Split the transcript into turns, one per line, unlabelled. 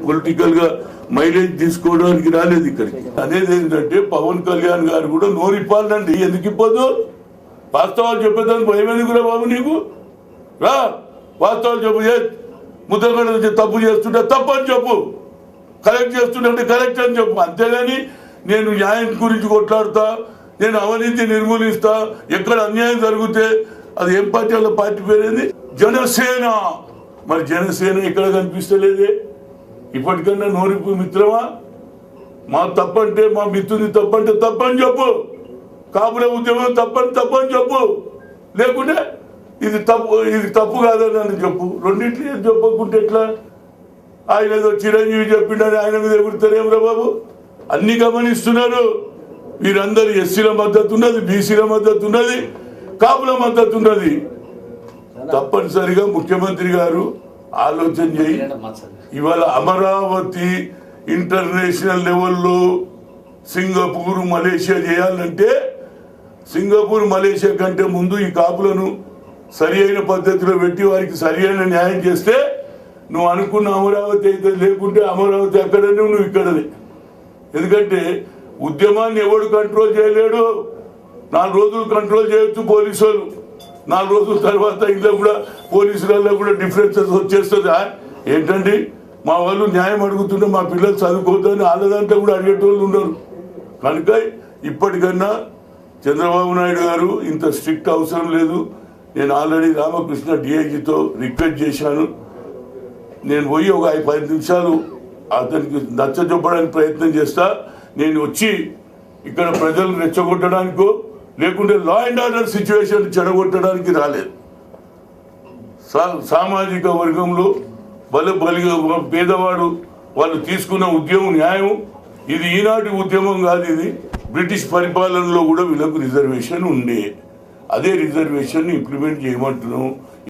Political గా mileage తీసుకోవడానికి రాలేదు ఇక్కడికి. అనేది ఏంటంటే పవన్ కళ్యాణ్ గారు కూడా నోరిప్పాలండి. ఎందుకు ఇప్పదు? వాస్తవాలు చెప్పేదానికి భయం ఎందుకు రా బాబు నీకు? రా వాస్తవాలు చెప్పు. ముద్రగడ తప్పు చేస్తుంటే తప్పు అని చెప్పు, కరెక్ట్ చేస్తుంటే కరెక్ట్ అని చెప్పు. అంతేగాని నేను న్యాయం గురించి కొట్లాడుతా, నేను అవినీతి నిర్మూలిస్తా, ఎక్కడ అన్యాయం జరిగితే అది ఏం పార్టీ వాళ్ళ పార్టీ పేరేది? జనసేన. మరి జనసేన ఇక్కడ కనిపిస్తలేదే. ఇప్పటికన్నా నోరిపు మిత్రమా, మా తప్పంటే మా మిత్రుని తప్పంటే తప్పని చెప్పు, కాపుల ఉద్యమం తప్పని చెప్పు, లేకుంటే ఇది తప్పు కాదని అని చెప్పు. రెండింటినీ చెప్పకుంటే ఎట్లా? ఆయన ఏదో చిరంజీవి చెప్పిండని ఆయన మీద ఎగురుతారేమరా బాబు? అన్ని గమనిస్తున్నారు. వీరందరూ ఎస్సీల మద్దతు ఉన్నది, బీసీల మద్దతు ఉన్నది, కాపుల మద్దతు ఉన్నది. తప్పనిసరిగా ముఖ్యమంత్రి గారు ఆలోచన చేయి. ఇవాళ అమరావతి ఇంటర్నేషనల్ లెవెల్లో సింగపూర్ మలేషియా చేయాలంటే సింగపూర్ మలేషియా కంటే ముందు ఈ కాపులను సరి అయిన పద్ధతిలో పెట్టి వారికి సరి అయిన న్యాయం చేస్తే నువ్వు అనుకున్న అమరావతి అయితే, లేకుంటే అమరావతి అక్కడనే నువ్వు ఇక్కడనే. ఎందుకంటే ఉద్యమాన్ని ఎవడు కంట్రోల్ చేయలేడు. 4 రోజులు కంట్రోల్ చేయొచ్చు పోలీసు వాళ్ళు, 4 రోజుల తర్వాత ఇంట్లో కూడా పోలీసులలో కూడా డిఫరెన్సెస్ వచ్చేస్తుందా? ఏంటండి మా వాళ్ళు న్యాయం అడుగుతుంటే మా పిల్లలు చదువుకోవద్దని వాళ్ళదంతా కూడా అడిగేటోళ్ళు ఉన్నారు. కనుక ఇప్పటికన్నా చంద్రబాబు నాయుడు గారు ఇంత స్ట్రిక్ట్ అవసరం లేదు. నేను ఆల్రెడీ రామకృష్ణ డిఐజీతో రిక్వెస్ట్ చేశాను. నేను పోయి ఒక 5 నిమిషాలు అతనికి నచ్చజొప్పడానికి ప్రయత్నం చేస్తా. నేను వచ్చి ఇక్కడ ప్రజలను రెచ్చగొట్టడానికో లేకుంటే లా అండ్ ఆర్డర్ సిచ్యువేషన్ చెడగొట్టడానికి రాలేదు. సామాజిక వర్గంలో బలిగా పేదవాడు వాళ్ళు తీసుకున్న ఉద్యమం న్యాయం. ఇది ఈనాటి ఉద్యమం కాదు, ఇది బ్రిటిష్ పరిపాలనలో కూడా వీళ్ళకు రిజర్వేషన్ ఉండే. అదే రిజర్వేషన్ ఇంప్లిమెంట్ చేయమంటున్నాం.